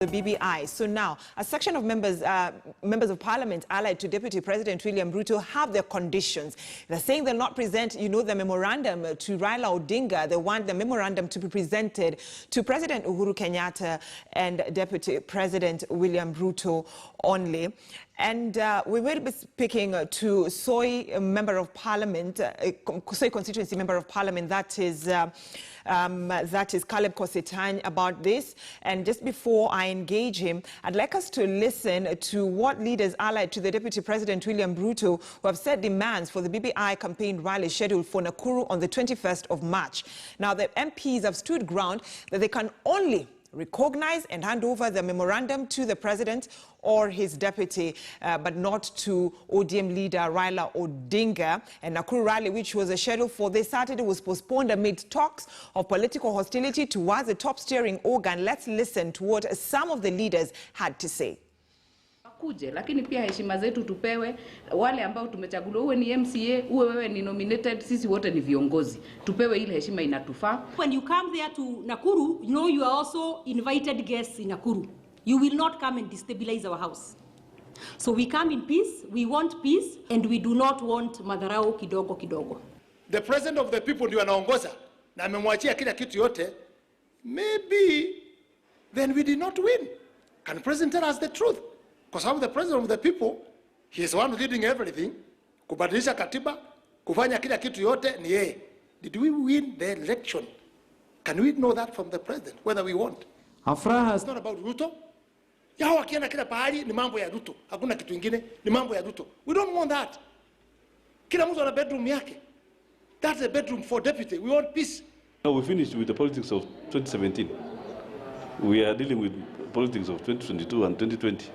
the BBI. So now, a section of members of parliament allied to Deputy President William Ruto have their conditions. They're saying they'll not present, the memorandum to Raila Odinga. They want the memorandum to be presented to President Uhuru Kenyatta and Deputy President William Ruto only. And we will be speaking to Soy Member of Parliament, Soy Constituency Member of Parliament, that is Caleb Kositany, about this. And just before I engage him, I'd like us to listen to what leaders allied to the Deputy President William Ruto who have set demands for the BBI campaign rally scheduled for Nakuru on the 21st of March. Now, the MPs have stood ground that they can only recognize and hand over the memorandum to the president or his deputy, but not to ODM leader Raila Odinga. And Nakuru rally, which was scheduled for this Saturday, was postponed amid talks of political hostility towards the top steering organ. Let's listen to what some of the leaders had to say. Lakini pia heshima zetu tupewe, wale ambao tumechaguliwa, uwe ni MCA, uwe wewe ni nominated, sisi wote ni viongozi, tupewe ile heshima inatufaa. When you come there to Nakuru, you are also invited guests in Nakuru. You will not come and destabilize our house. So we come in peace, we want peace, and we do not want madharau kidogo kidogo. The president of the people ndio anaongoza na amemwachia kila kitu yote. Maybe then we did not win. Can the president tell us the truth? Because I'm the president of the people, he is one leading everything. Kubadilisha katiba, kufanya kila kitu yote ni yeye. Did we win the election? Can we know that from the president, whether we want? It's not about Ruto. Yao wakienda kila pahali ni mambo ya Ruto. Hakuna kitu ingine, ni mambo ya Ruto. We don't want that. Kila mtu ana bedroom yake. That's a bedroom for deputy. We want peace. Now we finished with the politics of 2017. We are dealing with politics of 2022 and 2020.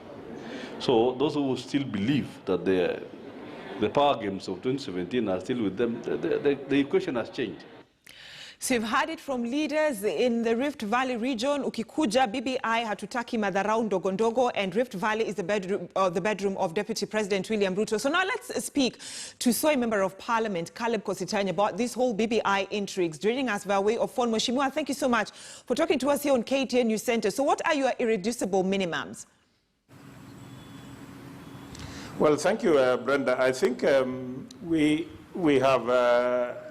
So those who still believe that the power games of 2017 are still with them, the equation has changed. So you've heard it from leaders in the Rift Valley region. Ukikuja BBI hatutaki madharau ndogo ndogo, and Rift Valley is the bedroom of Deputy President William Ruto. So now let's speak to Soy Member of Parliament Caleb Kositany about this whole BBI intrigues. Joining us by way of phone, Mheshimiwa, thank you so much for talking to us here on KTN News Center. So what are your irreducible minimums? Well, thank you, Brenda. I think we have,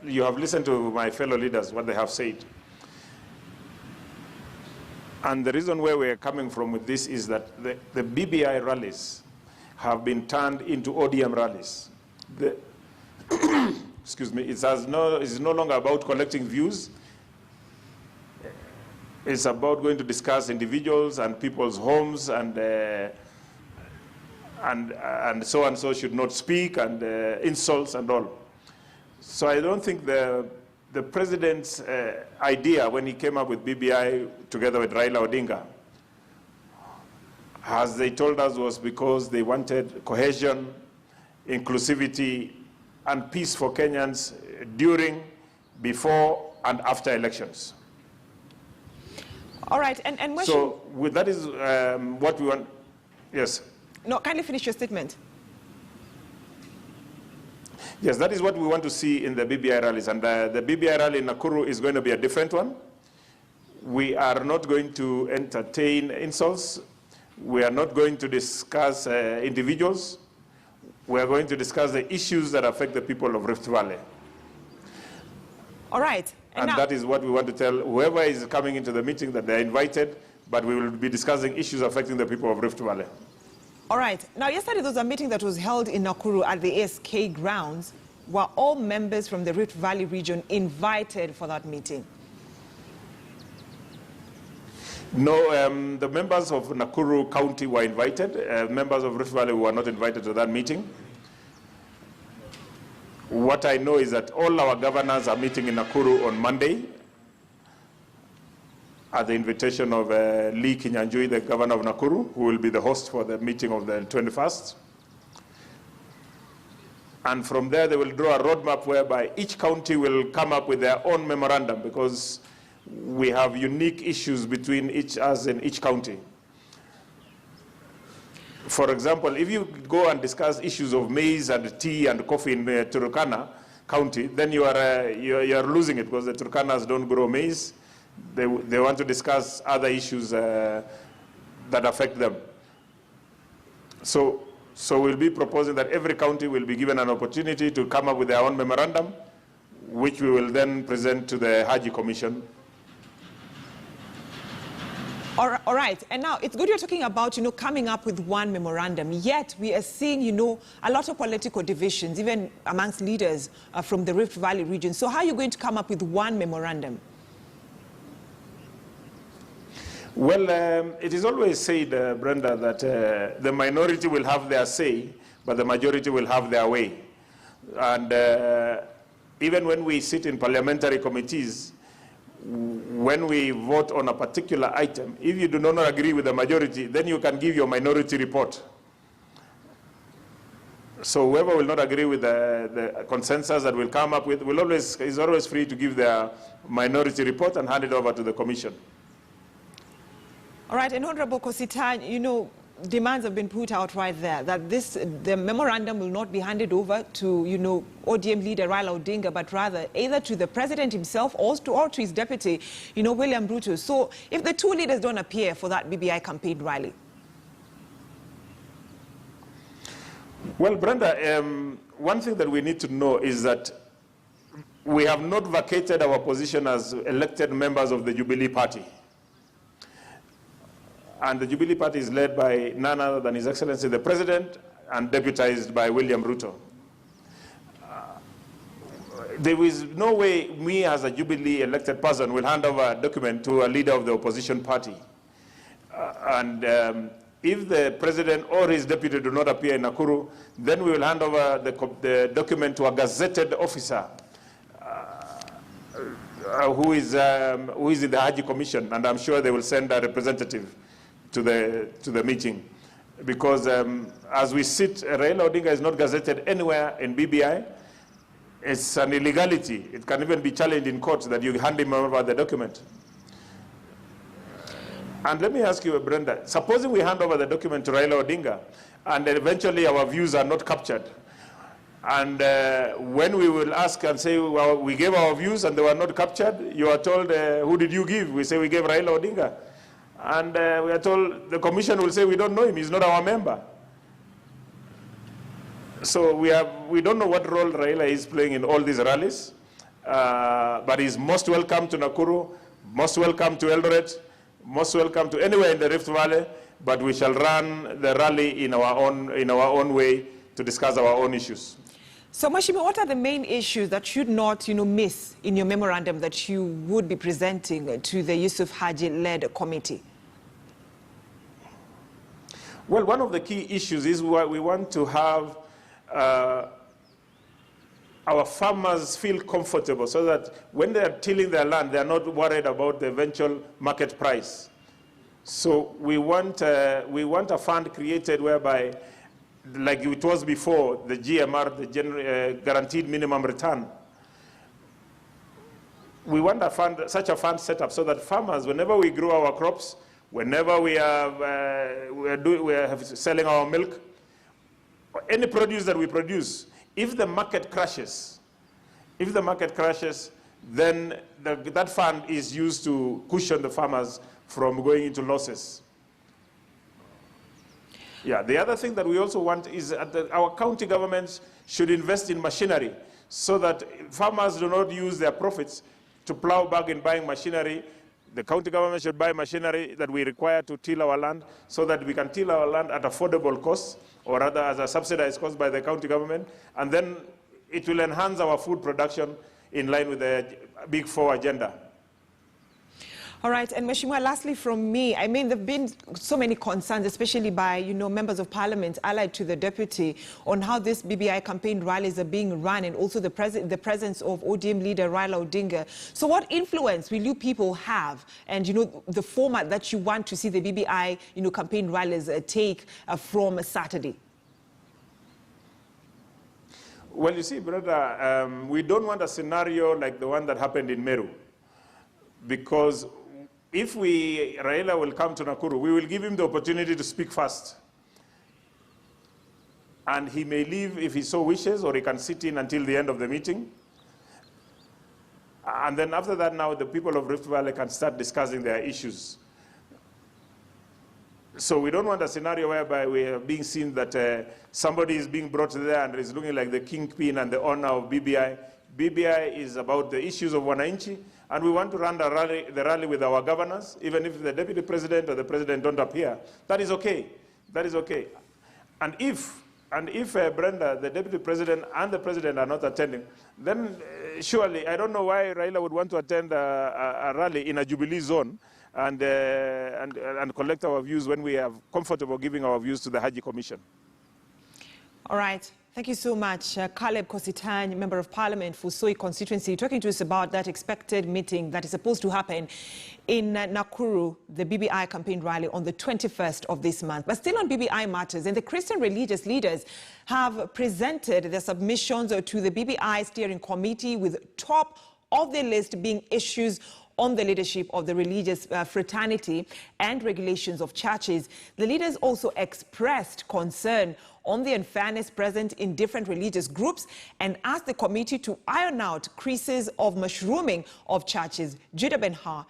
you have listened to my fellow leaders, what they have said. And the reason where we're coming from with this is that the BBI rallies have been turned into ODM rallies. Excuse me, it's no longer about collecting views. It's about going to discuss individuals and people's homes and so and so should not speak, and insults and all. So I don't think the president's idea when he came up with BBI together with Raila Odinga, as they told us, was because they wanted cohesion, inclusivity, and peace for Kenyans during, before, and after elections. All right, and so that is what we want. Yes. No, kindly finish your statement. Yes, that is what we want to see in the BBI rallies. And the BBI rally in Nakuru is going to be a different one. We are not going to entertain insults. We are not going to discuss individuals. We are going to discuss the issues that affect the people of Rift Valley. All right. And that is what we want to tell whoever is coming into the meeting, that they're invited, but we will be discussing issues affecting the people of Rift Valley. All right. Now, yesterday there was a meeting that was held in Nakuru at the ASK grounds. Were all members from the Rift Valley region invited for that meeting? No, the members of Nakuru County were invited. Members of Rift Valley were not invited to that meeting. What I know is that all our governors are meeting in Nakuru on Monday at the invitation of Lee Kinyanjui, the governor of Nakuru, who will be the host for the meeting of the 21st. And from there, they will draw a roadmap whereby each county will come up with their own memorandum, because we have unique issues between us and each county. For example, if you go and discuss issues of maize and tea and coffee in Turkana County, then you are losing it, because the Turkanas don't grow maize. They want to discuss other issues that affect them. So we'll be proposing that every county will be given an opportunity to come up with their own memorandum, which we will then present to the Haji Commission. All right, and now it's good you're talking about, coming up with one memorandum, yet we are seeing, a lot of political divisions, even amongst leaders from the Rift Valley region. So how are you going to come up with one memorandum? Well, it is always said, Brenda, that the minority will have their say, but the majority will have their way. And even when we sit in parliamentary committees, when we vote on a particular item, if you do not agree with the majority, then you can give your minority report. So whoever will not agree with the consensus that we'll come up with is always free to give their minority report and hand it over to the commission. All right, and Honorable Kosita, demands have been put out right there that the memorandum will not be handed over to, ODM leader Raila Odinga, but rather either to the president himself or to his deputy, William Ruto. So if the two leaders don't appear for that BBI campaign rally. Well, Brenda, one thing that we need to know is that we have not vacated our position as elected members of the Jubilee Party. And the Jubilee Party is led by none other than His Excellency the President and deputized by William Ruto. There is no way me as a Jubilee elected person will hand over a document to a leader of the opposition party. If the President or his deputy do not appear in Nakuru, then we will hand over the document to a gazetted officer who is in the Haji Commission, and I'm sure they will send a representative to the meeting, because as we sit, Raila Odinga is not gazetted anywhere in BBI. It's an illegality. It can even be challenged in court that you hand him over the document. And let me ask you, Brenda, supposing we hand over the document to Raila Odinga and eventually our views are not captured, and when we will ask and say, well, we gave our views and they were not captured, you are told, who did you give? We say we gave Raila Odinga. And we are told, the commission will say, we don't know him, he's not our member. So we don't know what role Raila is playing in all these rallies, but he's most welcome to Nakuru, most welcome to Eldoret, most welcome to anywhere in the Rift Valley, but we shall run the rally in our own way to discuss our own issues. So, Mheshimiwa, what are the main issues that should not, miss in your memorandum that you would be presenting to the Yusuf Haji-led committee? Well, one of the key issues is why we want to have our farmers feel comfortable so that when they are tilling their land, they are not worried about the eventual market price. So we want a fund created whereby, like it was before, the GMR, the guaranteed minimum return. We want such a fund set up so that farmers, whenever we grow our crops, whenever we are selling our milk, any produce that we produce, if the market crashes, then that fund is used to cushion the farmers from going into losses. Yeah, the other thing that we also want is that our county governments should invest in machinery so that farmers do not use their profits to plow back in buying machinery. The county government should buy machinery that we require to till our land so that we can till our land at affordable costs, or rather as a subsidized cost by the county government, and then it will enhance our food production in line with the Big Four agenda. All right, and Mheshimiwa, lastly from me, I mean, there have been so many concerns, especially by, members of parliament allied to the deputy, on how this BBI campaign rallies are being run, and also the presence of ODM leader Raila Odinga. So what influence will you people have, and, the format that you want to see the BBI, campaign rallies take from Saturday? Well, you see, brother, we don't want a scenario like the one that happened in Meru, because if Raila will come to Nakuru, we will give him the opportunity to speak first. And he may leave if he so wishes, or he can sit in until the end of the meeting. And then after that, now the people of Rift Valley can start discussing their issues. So we don't want a scenario whereby we are being seen that somebody is being brought there and is looking like the kingpin and the owner of BBI. BBI is about the issues of wananchi, and we want to run the rally with our governors, even if the deputy president or the president don't appear. That is okay. That is okay. And if Brenda, the deputy president and the president are not attending, then surely I don't know why Raila would want to attend a rally in a Jubilee zone and collect our views when we are comfortable giving our views to the Haji Commission. All right. Thank you so much, Caleb Kositany, Member of Parliament for Soi constituency, talking to us about that expected meeting that is supposed to happen in Nakuru, the BBI campaign rally on the 21st of this month. But still on BBI matters, and the Christian religious leaders have presented their submissions to the BBI steering committee, with top of the list being issues on the leadership of the religious fraternity and regulations of churches. The leaders also expressed concern on the unfairness present in different religious groups and asked the committee to iron out creases of mushrooming of churches. Judah Ben-Har